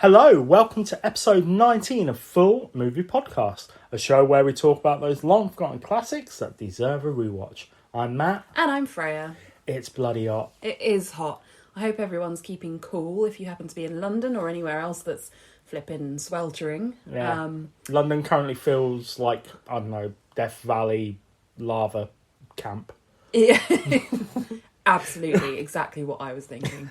Hello, welcome to episode 19 of Full Movie Podcast, a show where we talk about those long-forgotten classics that deserve a rewatch. I'm Matt. And I'm Freya. It's bloody hot. It is hot. I hope everyone's keeping cool if you happen to be in London or anywhere else that's flipping sweltering. Yeah. London currently feels like, I don't know, Death Valley lava camp. Yeah. Absolutely, exactly what I was thinking.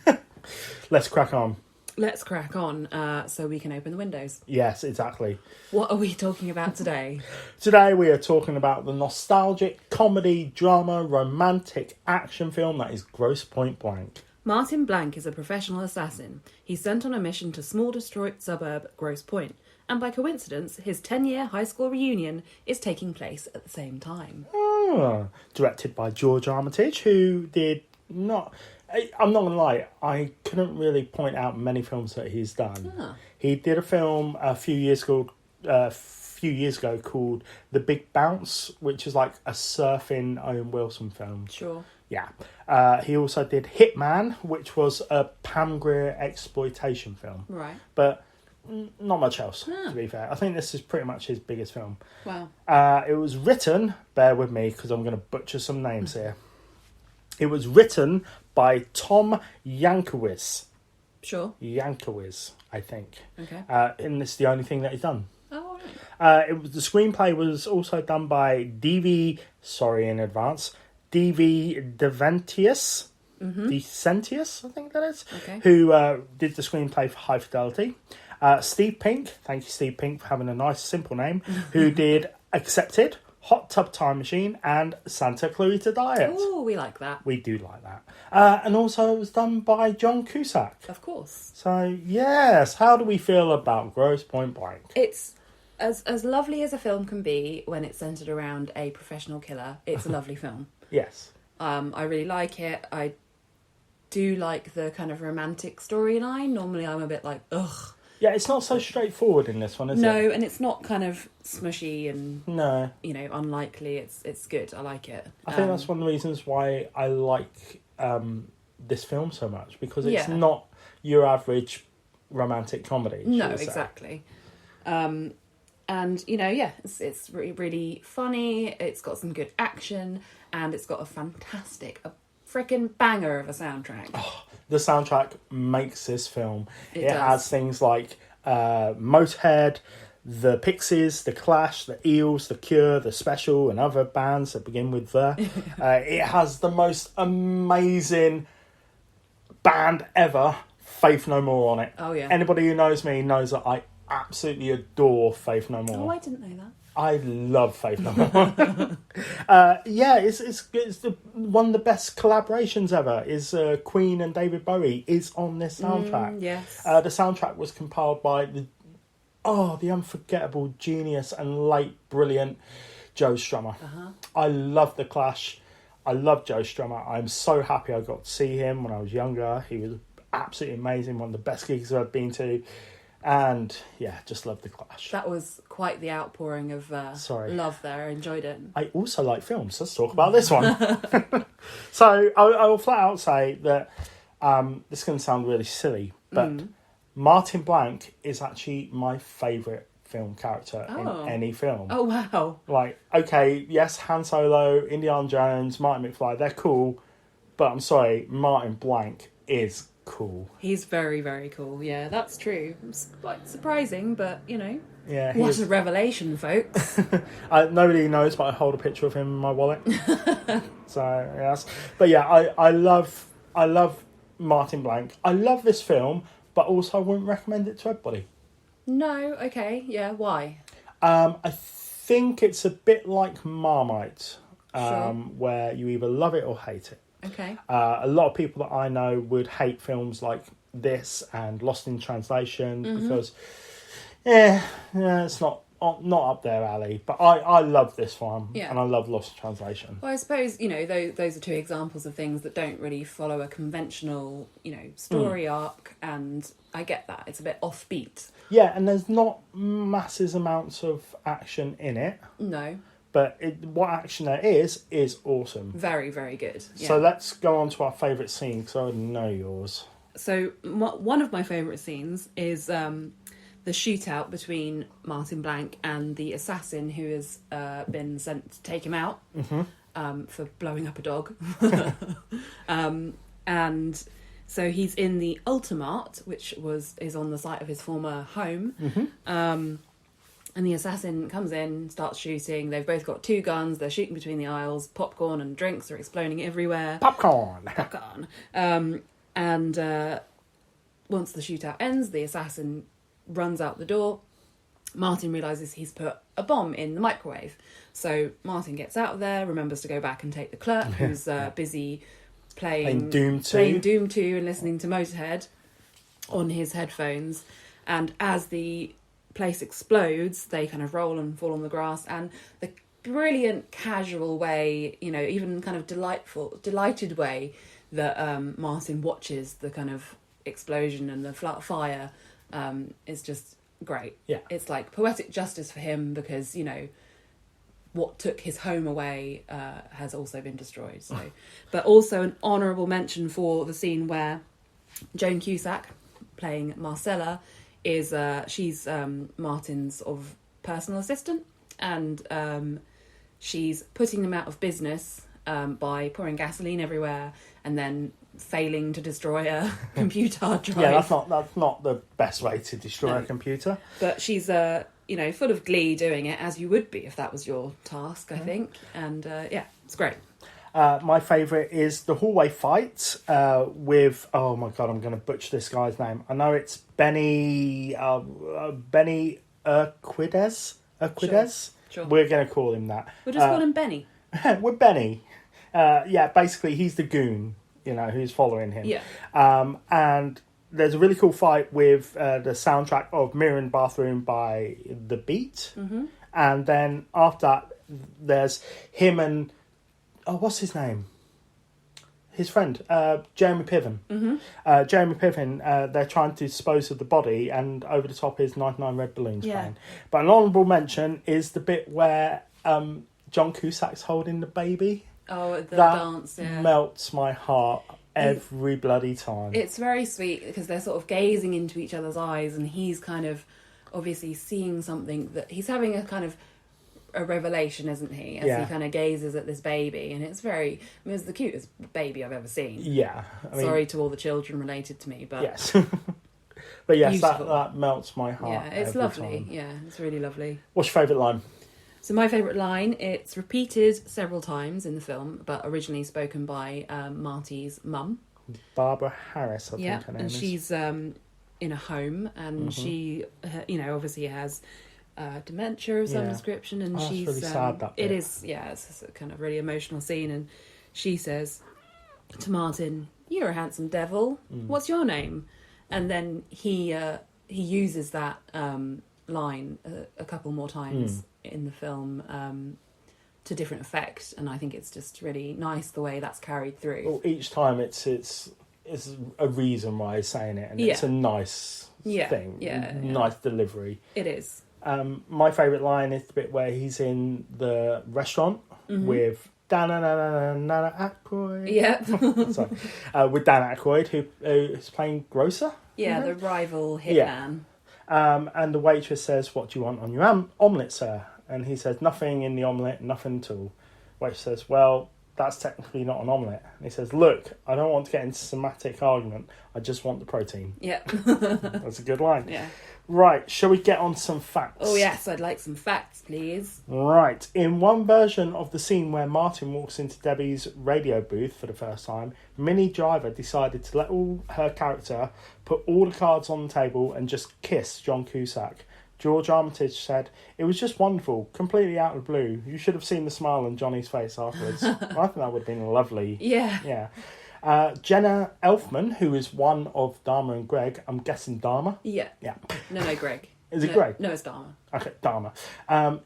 Let's crack on. Let's crack on so we can open the windows. Yes, exactly. What are we talking about today? Today we are talking about the nostalgic comedy, drama, romantic action film that is Grosse Pointe Blank. Martin Blank is a professional assassin. He's sent on a mission to small Detroit suburb Grosse Pointe, and by coincidence, his 10-year high school reunion is taking place at the same time. Directed by George Armitage, who did not... I'm not going to lie, I couldn't really point out many films that he's done. He did a film a few years ago called The Big Bounce, which is like a surfing Owen Wilson film. Sure. Yeah. He also did Hitman, which was a Pam Grier exploitation film. Right. But not much else, to be fair. I think this is pretty much his biggest film. Wow. It was written, bear with me because I'm going to butcher some names here. It was written by Tom Yankovic. Sure. Yankovic, I think. Okay. And this is the only thing that he's done. Oh, right. The screenplay was also done by D.V. Sorry in advance. D.V. Deventius. Decentius, I think that is. Okay. Who did the screenplay for High Fidelity. Steve Pink. Thank you, Steve Pink, for having a nice, simple name. Who did Accepted, Hot Tub Time Machine, and Santa Clarita Diet. Oh, we like that. We do like that. And also it was done by John Cusack. Of course. So, yes, how do we feel about Grosse Pointe Blank? It's as lovely as a film can be when it's centred around a professional killer. It's a lovely film. Yes. I really like it. I do like the kind of romantic storyline. Normally I'm a bit like, ugh. Yeah, it's not so straightforward in this one, is it? No, and it's not kind of smushy and, No. unlikely. It's good. I like it. I think that's one of the reasons why I like this film so much, because it's Yeah. not your average romantic comedy. No, shall we say. exactly. And, it's really funny. It's got some good action, and it's got a freaking banger of a soundtrack. Oh, the soundtrack makes this film. It does. has things like Motorhead, the Pixies, the Clash, the Eels, the Cure, the Special, and other bands that begin with the. It has the most amazing band ever, Faith No More, on it. Oh, yeah. Anybody who knows me knows that I absolutely adore Faith No More. Oh, I didn't know that. I love Faith No More. It's one of the best collaborations ever. Is Queen and David Bowie is on this soundtrack. Yes. The soundtrack was compiled by the unforgettable genius and late brilliant Joe Strummer. I love The Clash. I love Joe Strummer. I'm so happy I got to see him when I was younger. He was absolutely amazing. One of the best gigs I've been to. And, yeah, just love The Clash. That was quite the outpouring of love there. I enjoyed it. I also like films. Let's talk about this one. So, I will flat out say that this is going to sound really silly, but Martin Blank is actually my favourite film character in any film. Oh, wow. Like, okay, yes, Han Solo, Indiana Jones, Martin McFly, they're cool, but I'm sorry, Martin Blank is cool. He's very, very cool. Yeah, that's true. It's quite surprising, but, Yeah, what a revelation, folks. Nobody knows, but I hold a picture of him in my wallet. So, yes. But yeah, I love Martin Blank. I love this film, but also I wouldn't recommend it to everybody. No, okay, yeah, why? I think it's a bit like Marmite, Sure. where you either love it or hate it. Okay. A lot of people that I know would hate films like this and Lost in Translation because, it's not up their alley. But I love this one, and I love Lost in Translation. Well, I suppose, those are two examples of things that don't really follow a conventional, story arc, and I get that. It's a bit offbeat. Yeah, and there's not massive amounts of action in it. No. But what action there is awesome. Very, very good. Yeah. So let's go on to our favourite scene, because I already know yours. one of my favourite scenes is the shootout between Martin Blank and the assassin who has been sent to take him out for blowing up a dog. And so he's in the Ultimart, which is on the site of his former home. And the assassin comes in, starts shooting. They've both got 2 guns. They're shooting between the aisles. Popcorn and drinks are exploding everywhere. Popcorn. And once the shootout ends, the assassin runs out the door. Martin realises he's put a bomb in the microwave. So Martin gets out of there, remembers to go back and take the clerk, who's busy playing Doom 2. Playing Doom 2 and listening to Motorhead on his headphones. And as the place explodes, they kind of roll and fall on the grass, and the brilliant casual way, even kind of delighted way that Martin watches the kind of explosion and the fire is just great. Yeah, it's like poetic justice for him, because what took his home away has also been destroyed. So, but also an honourable mention for the scene where Joan Cusack, playing Marcella, is she's Martin's sort of personal assistant, and she's putting them out of business by pouring gasoline everywhere and then failing to destroy a computer hard drive. Yeah, that's not the best way to destroy a computer. But she's full of glee doing it, as you would be if that was your task, I think. And it's great. My favourite is the hallway fight with, oh my god, I'm going to butcher this guy's name. I know it's Benny Urquidez. Sure. We're going to call him that. We'll just call him Benny. We're Benny. Basically he's the goon, who's following him. Yeah. And there's a really cool fight with the soundtrack of Mirror in Bathroom by The Beat. Mm-hmm. And then after that, there's him and... Oh, what's his name? His friend, Jeremy Piven. Mm-hmm. Jeremy Piven, they're trying to dispose of the body, and over the top is 99 Red Balloons playing. But an honourable mention is the bit where John Cusack's holding the baby. Oh, the that dance, melts my heart every bloody time. It's very sweet, because they're sort of gazing into each other's eyes, and he's kind of obviously seeing something that he's having a kind of a revelation, isn't he? As he kind of gazes at this baby, and it's it's the cutest baby I've ever seen. Yeah. Sorry to all the children related to me, but yes. But yes, that melts my heart. Yeah, it's lovely. Time. Yeah, it's really lovely. What's your favourite line? So my favourite line, it's repeated several times in the film, but originally spoken by Marty's mum. Barbara Harris, I think her name is. And she's in a home, and she, obviously has dementia of some description, and she's really sad, that bit. It is, it's a kind of really emotional scene, and she says to Martin, "You're a handsome devil. What's your name?" And then he uses that line a couple more times in the film to different effect, and I think it's just really nice the way that's carried through. Well, each time it's a reason why he's saying it, and it's a nice thing, nice delivery. It is. My favourite line is the bit where he's in the restaurant with Dan Aykroyd. Yeah. Sorry. With Dan Aykroyd, who is playing Grocer. Yeah, the rival hitman. And the waitress says, "What do you want on your omelette, sir?" And he says, "Nothing in the omelette, nothing at all." Waitress says, "Well, that's technically not an omelette." And he says, "Look, I don't want to get into semantic argument. I just want the protein." Yeah. That's a good line. Yeah. Right, shall we get on some facts? Oh yes, I'd like some facts, please. Right, in one version of the scene where Martin walks into Debbie's radio booth for the first time, Minnie Driver decided to let her character put all the cards on the table and just kiss John Cusack. George Armitage said, "It was just wonderful, completely out of the blue. You should have seen the smile on Johnny's face afterwards." I think that would have been lovely. Yeah. Yeah. Jenna Elfman, who is one of Dharma and Greg, I'm guessing Dharma? Yeah. Yeah. No, Greg. Is it Greg? No, it's Dharma. Okay, Dharma.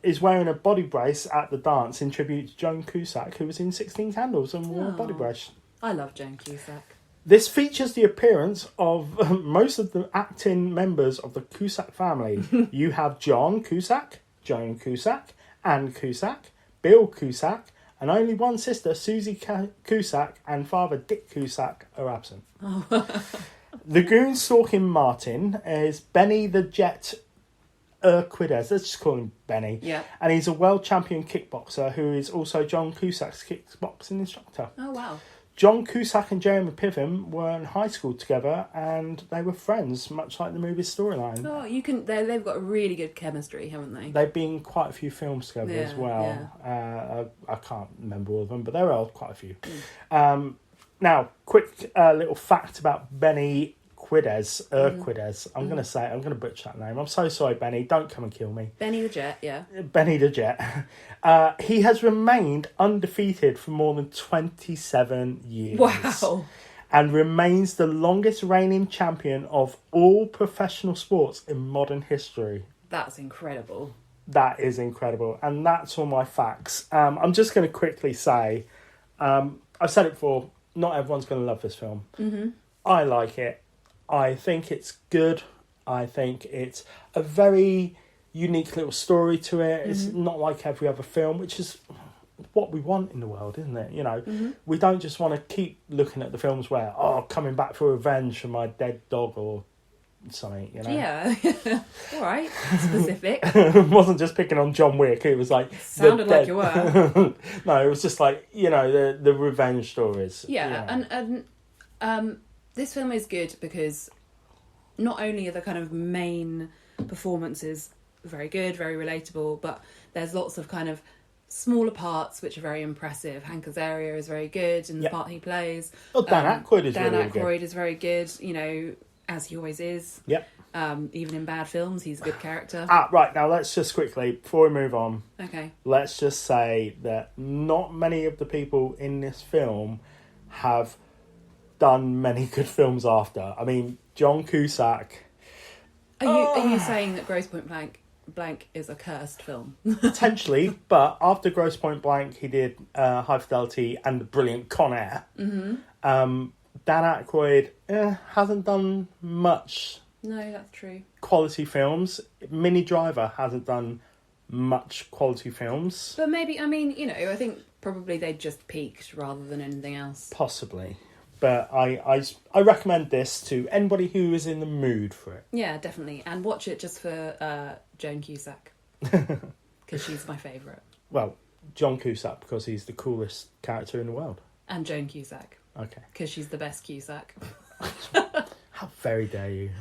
Is wearing a body brace at the dance in tribute to Joan Cusack, who was in 16 Candles and wore a body brace. I love Joan Cusack. This features the appearance of most of the acting members of the Cusack family. You have John Cusack, Joan Cusack, Anne Cusack, Bill Cusack, and only one sister, Susie Cusack, and father Dick Cusack are absent. The goon stalking Martin is Benny the Jet Urquidez. Let's just call him Benny. Yeah. And he's a world champion kickboxer who is also John Cusack's kickboxing instructor. Oh, wow. John Cusack and Jeremy Piven were in high school together and they were friends, much like the movie's storyline. Oh, they've got a really good chemistry, haven't they? They've been in quite a few films together as well. Yeah. I can't remember all of them, but there are quite a few. Now, quick little fact about Benny Urquidez. I'm going to butcher that name. I'm so sorry, Benny. Don't come and kill me. Benny the Jet, yeah. Benny the Jet. He has remained undefeated for more than 27 years. Wow. And remains the longest reigning champion of all professional sports in modern history. That's incredible. That is incredible. And that's all my facts. I'm just going to quickly say, I've said it before, not everyone's going to love this film. Mm-hmm. I like it. I think it's good. I think it's a very unique little story to it. Mm-hmm. It's not like every other film, which is what we want in the world, isn't it? You know, we don't just want to keep looking at the films where, coming back for revenge for my dead dog or something, you know? Yeah. All right. Specific. It wasn't just picking on John Wick. It was like... Sounded like you were. No, it was just like, you know, the revenge stories. Yeah, and this film is good because not only are the kind of main performances very good, very relatable, but there's lots of kind of smaller parts which are very impressive. Hank Azaria is very good in the part he plays. Oh, Dan Aykroyd is really good. Dan Aykroyd is very good, you know, as he always is. Yep. Even in bad films, he's a good character. Right, now let's just quickly, before we move on, okay, let's just say that not many of the people in this film have done many good films after. I mean, John Cusack... Are you saying that Grosse Pointe Blank is a cursed film? Potentially, but after Grosse Pointe Blank, he did High Fidelity and the brilliant Con Air. Mm-hmm. Dan Aykroyd hasn't done much... No, that's true. Quality films. Minnie Driver hasn't done much quality films. But maybe, I mean, you know, I think probably they just peaked rather than anything else. Possibly. But I recommend this to anybody who is in the mood for it. Yeah, definitely. And watch it just for Joan Cusack. Because she's my favourite. Well, John Cusack, because he's the coolest character in the world. And Joan Cusack. Okay. Because she's the best Cusack. How very dare you.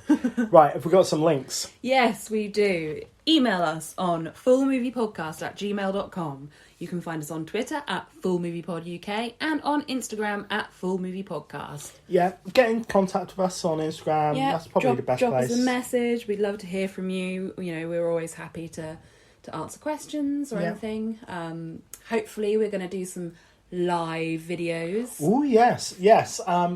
Right, have we got some links? Yes, we do. Email us on fullmoviepodcast@gmail.com. You can find us on Twitter @fullmoviepoduk and on Instagram @fullmoviepodcast. Yeah, get in contact with us on Instagram. Yeah, that's probably the best place. Drop us a message. We'd love to hear from you. You know, we're always happy to answer questions or anything. Hopefully we're going to do some live videos. Oh, yes.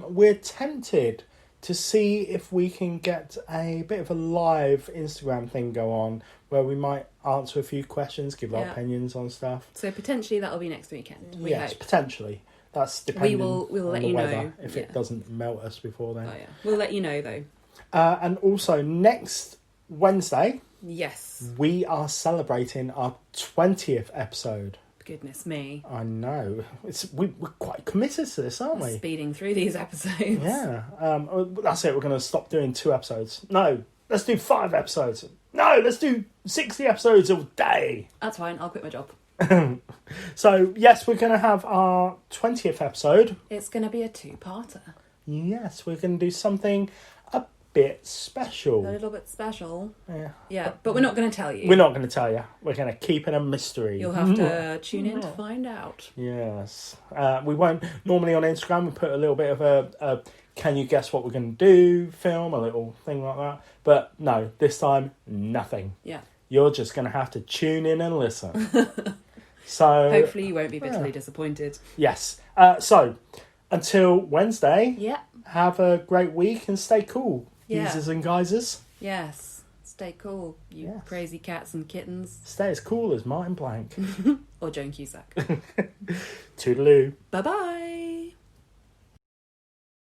We're tempted to see if we can get a bit of a live Instagram thing go on where we might answer a few questions, give our opinions on stuff. So potentially that'll be next weekend. We hope. Potentially. That's depending we'll on let the you weather, know if it doesn't melt us before then. Oh yeah, we'll let you know though. And also next Wednesday, yes, we are celebrating our 20th episode. Goodness me. I know. We're quite committed to this, aren't we? Speeding through these episodes. Yeah. That's it. We're going to stop doing 2 episodes. No, let's do 5 episodes. No, let's do 60 episodes a day. That's fine. I'll quit my job. So, yes, we're going to have our 20th episode. It's going to be a 2-parter. Yes, we're going to do something a bit special. A little bit special. Yeah. Yeah, but we're not going to tell you. We're not going to tell you. We're going to keep it a mystery. You'll have to tune in to find out. Yes. We won't... Normally on Instagram, we put a little bit of a can you guess what we're going to do film, a little thing like that. But no, this time, nothing. Yeah. You're just going to have to tune in and listen. So hopefully you won't be bitterly disappointed. Yes. So, until Wednesday, yeah. Have a great week and stay cool, yeah. geezers and geysers. Yes. Stay cool, you crazy cats and kittens. Stay as cool as Martin Blank. Or Joan Cusack. Toodaloo. Bye-bye.